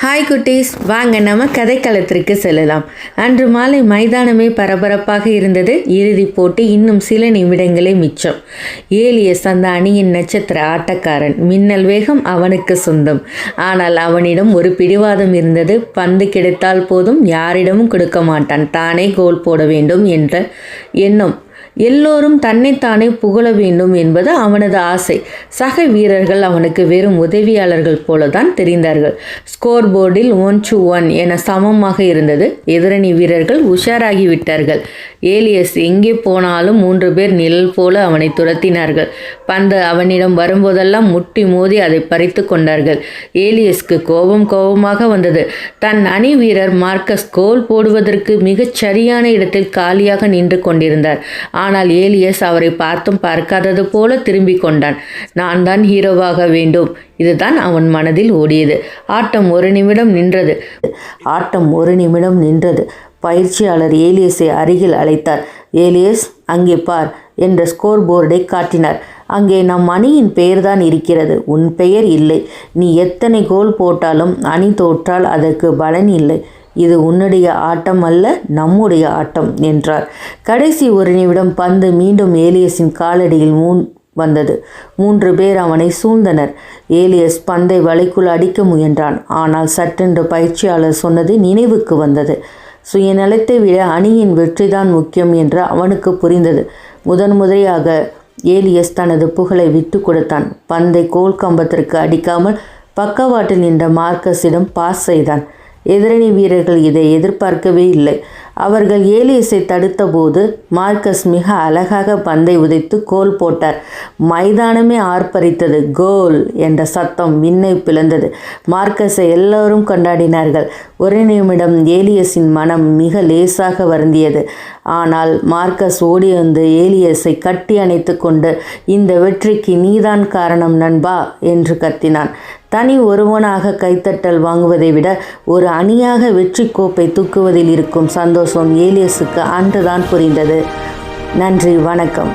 Hi குட்டீஸ், வாங்க நம்ம கதைக்களத்திற்கு செல்லலாம். அன்று மாலை மைதானமே பரபரப்பாக இருந்தது. இறுதிப் போட்டி இன்னும் சில நிமிடங்களே மிச்சம். ஏலியஸ் அந்த அணியின் நட்சத்திர ஆட்டக்காரன். மின்னல் வேகம் அவனுக்கு சொந்தம். ஆனால் அவனிடம் ஒரு பிடிவாதம் இருந்தது. பந்து கிடைத்தால் போதும், யாரிடமும் கொடுக்க மாட்டான். தானே கோல் போட வேண்டும் என்ற எண்ணம். எல்லோரும் தன்னைத்தானே புகழ வேண்டும் என்பது அவனது ஆசை. சக வீரர்கள் அவனுக்கு வெறும் உதவியாளர்கள் போலதான் தெரிந்தார்கள். ஸ்கோர் போர்டில் 1-1 என சமமாக இருந்தது. எதிரணி வீரர்கள் உஷாராகிவிட்டார்கள். ஏலியஸ் எங்கே போனாலும் 3 பேர் நிழல் போல அவனை துரத்தினார்கள். பந்து அவனிடம் வரும்போதெல்லாம் முட்டி மோதி அதை பறித்து கொண்டார்கள். ஏலியஸ்க்கு கோபமாக வந்தது. தன் அணி வீரர் மார்க்கஸ் கோல் போடுவதற்கு மிகச் சரியான இடத்தில் காலியாக நின்று கொண்டிருந்தார். ஆனால் ஏலியஸ் அவரை பார்த்தும் பார்க்காதது போல திரும்பிக் கொண்டான். நான் தான் ஹீரோவாக வேண்டும், இதுதான் அவன் மனதில் ஓடியது. ஆட்டம் ஒரு நிமிடம் நின்றது. பயிற்சியாளர் ஏலியஸை அருகில் அழைத்தார். ஏலியஸ், அங்கே பார் என்ற ஸ்கோர் போர்டை காட்டினார். அங்கே நம் அணியின் பெயர்தான் இருக்கிறது, உன் பெயர் இல்லை. நீ எத்தனை கோல் போட்டாலும் அணி தோற்றால் அதற்கு பலன் இல்லை. இது உன்னுடைய ஆட்டம் அல்ல, நம்முடைய ஆட்டம் என்றார். கடைசி ஒரு நிமிடம் பந்து மீண்டும் ஏலியஸின் காலடியில் வந்தது. 3 பேர் அவனை சூழ்ந்தனர். ஏலியஸ் பந்தை வலைக்குள் அடிக்க முயன்றான். ஆனால் சட்டென்று பயிற்சியாளர் சொன்னது நினைவுக்கு வந்தது. சுயநலத்தை விட அணியின் வெற்றிதான் முக்கியம் என்று அவனுக்கு புரிந்தது. முதன்முறையாக ஏலியஸ் தனது புகழை விட்டு கொடுத்தான். பந்தை கோல் கம்பத்திற்கு அடிக்காமல் பக்கவாட்டில் நின்ற மார்க்கஸிடம் பாஸ் செய்தான். எதிரணி வீரர்கள் இதை எதிர்பார்க்கவே இல்லை. அவர்கள் ஏலியஸை தடுத்தபோது மார்க்கஸ் மிக அழகாக பந்தை உதைத்து கோல் போட்டார். மைதானமே ஆர்ப்பரித்தது. கோல் என்ற சத்தம் விண்ணை பிளந்தது. மார்க்கஸை எல்லோரும் கொண்டாடினார்கள். ஒரு நிமிடம் ஏலியஸின் மனம் மிக லேசாக வருந்தியது. ஆனால் மார்க்கஸ் ஓடி வந்து ஏலியஸை கட்டி அணைத்து கொண்டு, இந்த வெற்றிக்கு நீதான் காரணம் நண்பா என்று கத்தினான். தனி ஒருவனாக கைத்தட்டல் வாங்குவதை விட ஒரு அணியாக வெற்றி கோப்பை தூக்குவதில் இருக்கும் சந்தோஷம் ஏலியஸுக்கு அன்றுதான் புரிந்தது. நன்றி, வணக்கம்.